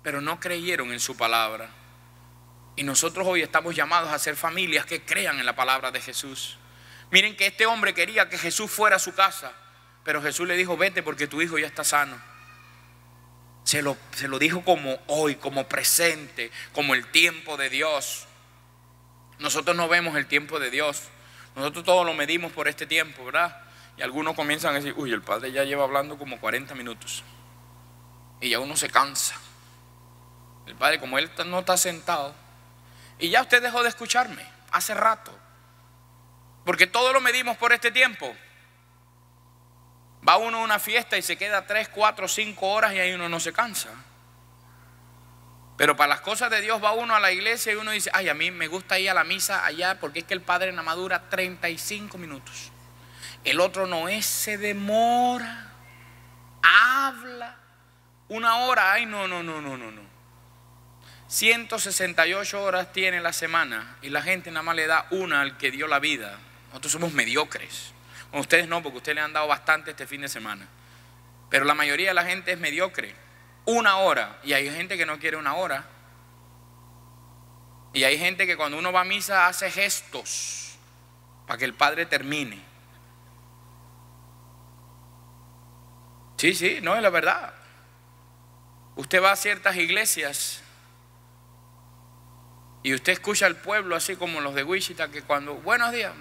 pero no creyeron en su palabra. Y nosotros hoy estamos llamados a ser familias que crean en la palabra de Jesús. Miren que este hombre quería que Jesús fuera a su casa, pero Jesús le dijo, vete porque tu hijo ya está sano. Se lo dijo como hoy, como presente, como el tiempo de Dios. Nosotros no vemos el tiempo de Dios. Nosotros todo lo medimos por este tiempo, ¿verdad? Y algunos comienzan a decir, uy, el padre ya lleva hablando como 40 minutos. Y ya uno se cansa. El padre, como él no está sentado, y ya usted dejó de escucharme hace rato. Porque todo lo medimos por este tiempo. Va uno a una fiesta y se queda 3, 4, 5 horas y ahí uno no se cansa. Pero para las cosas de Dios va uno a la iglesia y uno dice, ay, a mí me gusta ir a la misa allá porque es que el padre nada más dura 35 minutos. El otro no es, se demora, habla 1 hora, ay, no. 168 horas tiene la semana y la gente nada más le da una al que dio la vida. Nosotros somos mediocres. Ustedes no, porque ustedes le han dado bastante este fin de semana. Pero la mayoría de la gente es mediocre. 1 hora. Y hay gente que no quiere 1 hora. Y hay gente que cuando uno va a misa hace gestos para que el Padre termine. Sí, no es la verdad. Usted va a ciertas iglesias y usted escucha al pueblo así como los de Wichita, que cuando buenos días,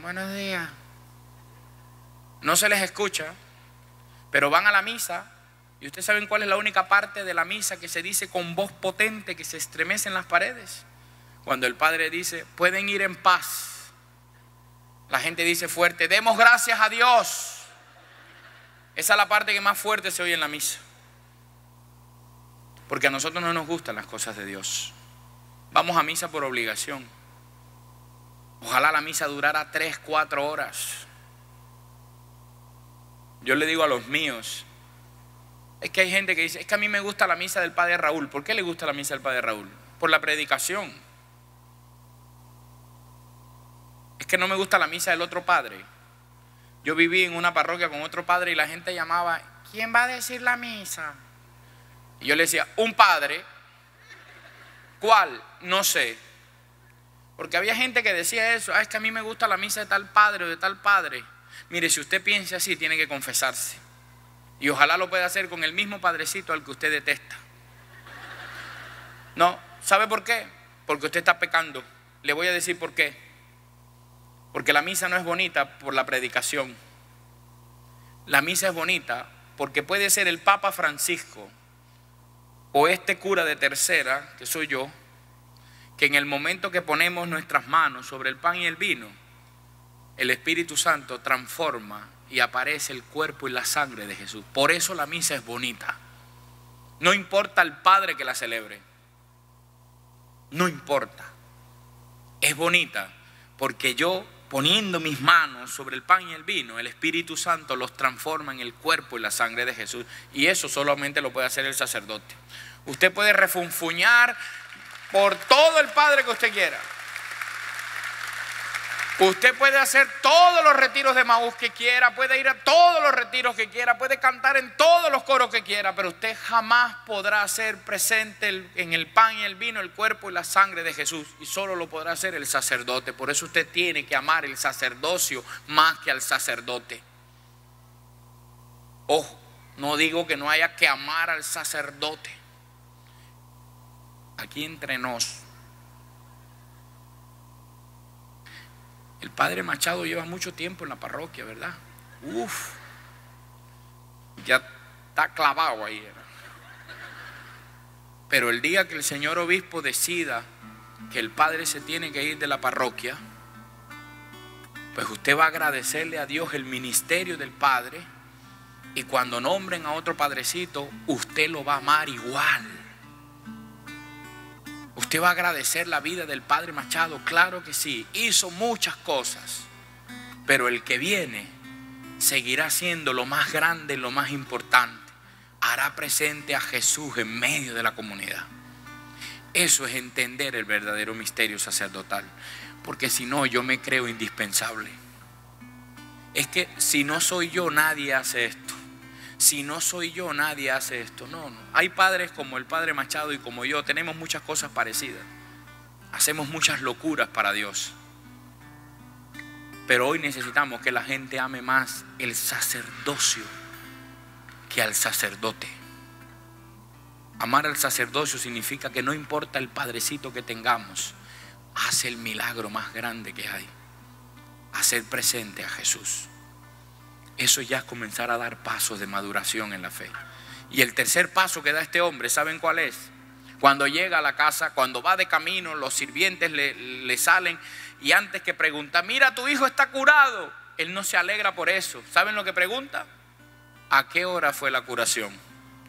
no se les escucha, pero van a la misa y ustedes saben cuál es la única parte de la misa que se dice con voz potente, que se estremecen las paredes. Cuando el Padre dice, pueden ir en paz. La gente dice fuerte, demos gracias a Dios. Esa es la parte que más fuerte se oye en la misa. Porque a nosotros no nos gustan las cosas de Dios. Vamos a misa por obligación. Ojalá la misa durara 3, 4 horas. Yo le digo a los míos, es que hay gente que dice, es que a mí me gusta la misa del Padre Raúl. ¿Por qué le gusta la misa del Padre Raúl? Por la predicación. Es que no me gusta la misa del otro padre. Yo viví en una parroquia con otro padre y la gente llamaba, ¿quién va a decir la misa? Y yo le decía, un padre. ¿Cuál? No sé. Porque había gente que decía eso, es que a mí me gusta la misa de tal padre o de tal padre. Mire, si usted piensa así, tiene que confesarse. Y ojalá lo pueda hacer con el mismo padrecito al que usted detesta. No, ¿sabe por qué? Porque usted está pecando. Le voy a decir por qué. Porque la misa no es bonita por la predicación. La misa es bonita porque puede ser el Papa Francisco o este cura de tercera, que soy yo, que en el momento que ponemos nuestras manos sobre el pan y el vino, el Espíritu Santo transforma y aparece el cuerpo y la sangre de Jesús. Por eso la misa es bonita. No importa el padre que la celebre. No importa. Es bonita porque yo, poniendo mis manos sobre el pan y el vino, el Espíritu Santo los transforma en el cuerpo y la sangre de Jesús. Y eso solamente lo puede hacer el sacerdote. Usted puede refunfuñar por todo el padre que usted quiera. Usted puede hacer todos los retiros de Maús que quiera, puede ir a todos los retiros que quiera, puede cantar en todos los coros que quiera, pero usted jamás podrá hacer presente en el pan y el vino el cuerpo y la sangre de Jesús, y solo lo podrá hacer el sacerdote. Por eso usted tiene que amar el sacerdocio más que al sacerdote. Ojo, no digo que no haya que amar al sacerdote. Aquí entre nos, el padre Machado lleva mucho tiempo en la parroquia, ¿verdad? Ya está clavado ahí. Pero el día que el señor obispo decida que el padre se tiene que ir de la parroquia, pues usted va a agradecerle a Dios el ministerio del padre, y cuando nombren a otro padrecito, usted lo va a amar igual. Usted va a agradecer la vida del padre Machado, claro que sí, hizo muchas cosas, pero el que viene seguirá siendo lo más grande, lo más importante. Hará presente a Jesús en medio de la comunidad. Eso es entender el verdadero misterio sacerdotal, porque si no, yo me creo indispensable. Es que si no soy yo, nadie hace esto. Si no soy yo, nadie hace esto. No. Hay padres como el padre Machado y como yo, tenemos muchas cosas parecidas. Hacemos muchas locuras para Dios. Pero hoy necesitamos que la gente ame más el sacerdocio que al sacerdote. Amar al sacerdocio significa que no importa el padrecito que tengamos, hace el milagro más grande que hay. Hacer presente a Jesús. Eso ya es comenzar a dar pasos de maduración en la fe. Y el tercer paso que da este hombre, ¿saben cuál es? Cuando llega a la casa, cuando va de camino, los sirvientes le salen y antes que pregunta, mira, tu hijo está curado, él no se alegra por eso. ¿Saben lo que pregunta? ¿A qué hora fue la curación?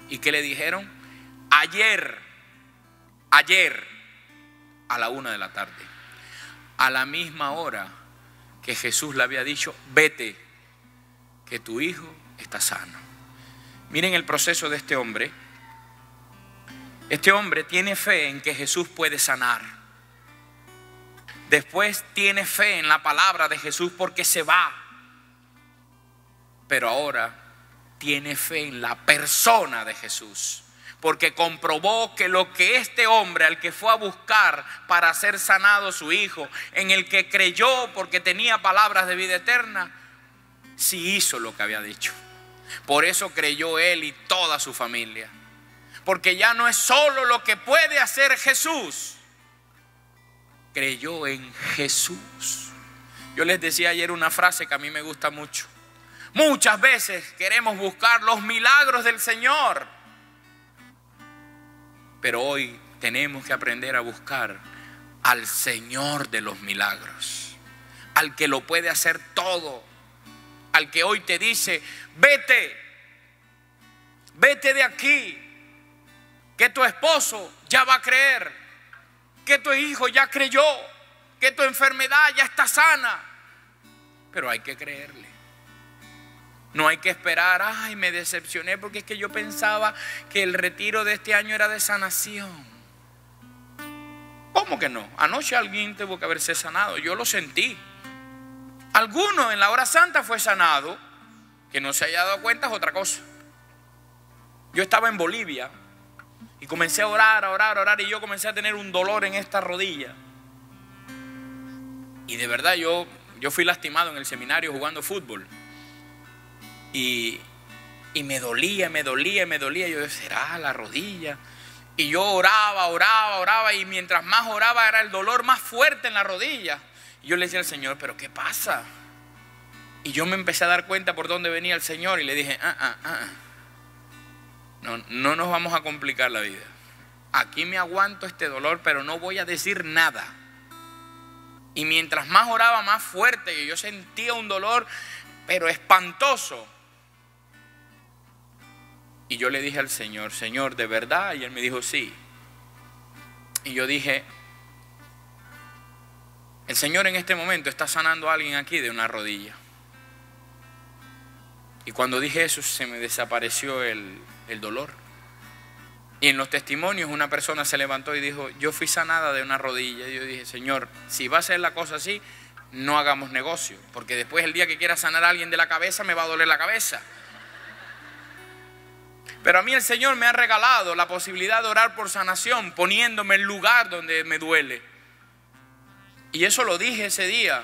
¿Y qué le dijeron? Ayer, a la 1 de la tarde, a la misma hora que Jesús le había dicho, vete, que tu hijo está sano. Miren el proceso de este hombre. Este hombre tiene fe en que Jesús puede sanar. Después tiene fe en la palabra de Jesús porque se va. pero ahora tiene fe en la persona de Jesús, porque comprobó que lo que este hombre al que fue a buscar para ser sanado su hijo, en el que creyó porque tenía palabras de vida eterna, sí hizo lo que había dicho. Por eso creyó él y toda su familia, porque ya no es solo lo que puede hacer Jesús, creyó en Jesús. Yo les decía ayer una frase que a mí me gusta mucho. Muchas veces queremos buscar los milagros del Señor, pero hoy tenemos que aprender a buscar al Señor de los milagros, al que lo puede hacer todo, al que hoy te dice: vete de aquí, que tu esposo ya va a creer, que tu hijo ya creyó, que tu enfermedad ya está sana. Pero hay que creerle. No hay que esperar: ay, me decepcioné porque es que yo pensaba que el retiro de este año era de sanación. ¿Cómo que no? Anoche alguien tuvo que haberse sanado, yo lo sentí. Alguno en la hora santa fue sanado, que no se haya dado cuenta es otra cosa. Yo estaba en Bolivia y comencé a orar, y yo comencé a tener un dolor en esta rodilla. Y de verdad yo fui lastimado en el seminario jugando fútbol. Y me dolía. Yo decía: ¿será la rodilla? Y yo oraba, y mientras más oraba era el dolor más fuerte en la rodilla. Y yo le decía al Señor: ¿pero qué pasa? Y yo me empecé a dar cuenta por dónde venía el Señor y le dije: no nos vamos a complicar la vida. Aquí me aguanto este dolor, pero no voy a decir nada. Y mientras más oraba, más fuerte, y yo sentía un dolor, pero espantoso. Y yo le dije al Señor: Señor, ¿de verdad? Y Él me dijo: sí. Y yo dije: el Señor en este momento está sanando a alguien aquí de una rodilla. Y cuando dije eso, se me desapareció el dolor. Y en los testimonios una persona se levantó y dijo: yo fui sanada de una rodilla. Y yo dije: Señor, si va a ser la cosa así, no hagamos negocio, porque después el día que quiera sanar a alguien de la cabeza me va a doler la cabeza. Pero a mí el Señor me ha regalado la posibilidad de orar por sanación, poniéndome en el lugar donde me duele. Y eso lo dije ese día.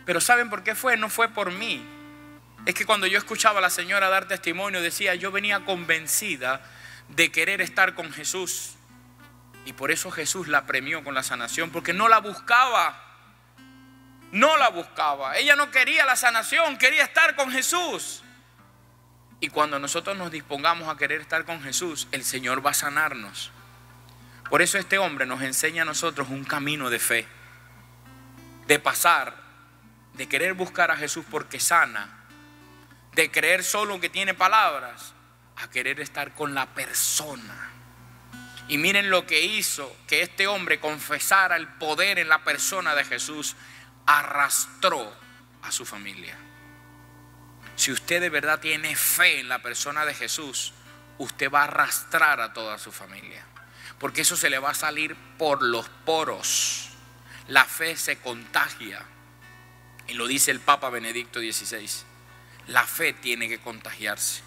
Pero ¿saben por qué fue? No fue por mí. Es que cuando yo escuchaba a la señora dar testimonio, decía: yo venía convencida de querer estar con Jesús. Y por eso Jesús la premió con la sanación, porque no la buscaba. Ella no quería la sanación, quería estar con Jesús. Y cuando nosotros nos dispongamos a querer estar con Jesús, el Señor va a sanarnos. Por eso este hombre nos enseña a nosotros un camino de fe, de pasar, de querer buscar a Jesús porque sana, de creer solo que tiene palabras, a querer estar con la persona. Y miren lo que hizo que este hombre confesara el poder en la persona de Jesús: arrastró a su familia. Si usted de verdad tiene fe en la persona de Jesús, usted va a arrastrar a toda su familia, porque eso se le va a salir por los poros. La fe se contagia, y lo dice el Papa Benedicto XVI. La fe tiene que contagiarse.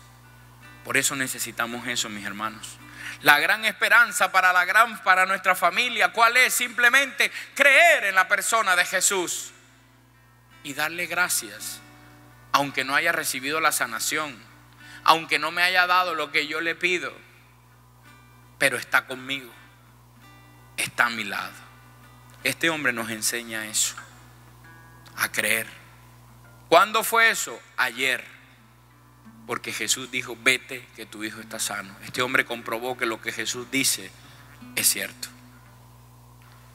Por eso necesitamos eso, mis hermanos. La gran esperanza para nuestra familia, ¿cuál es? Simplemente creer en la persona de Jesús y darle gracias, aunque no haya recibido la sanación, aunque no me haya dado lo que yo le pido, pero está conmigo, está a mi lado. Este hombre nos enseña eso, a creer. ¿Cuándo fue eso? Ayer. Porque Jesús dijo: vete, que tu hijo está sano. Este hombre comprobó que lo que Jesús dice es cierto.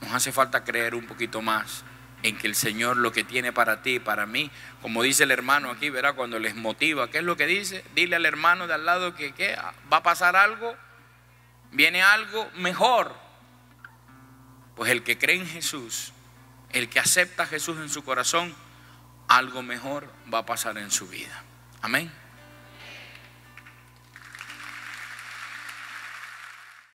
Nos hace falta creer un poquito más en que el Señor lo que tiene para ti y para mí, como dice el hermano aquí, verá, cuando les motiva, ¿qué es lo que dice? Dile al hermano de al lado que ¿qué? Va a pasar algo, viene algo mejor. Pues el que cree en Jesús, el que acepta a Jesús en su corazón, algo mejor va a pasar en su vida. Amén.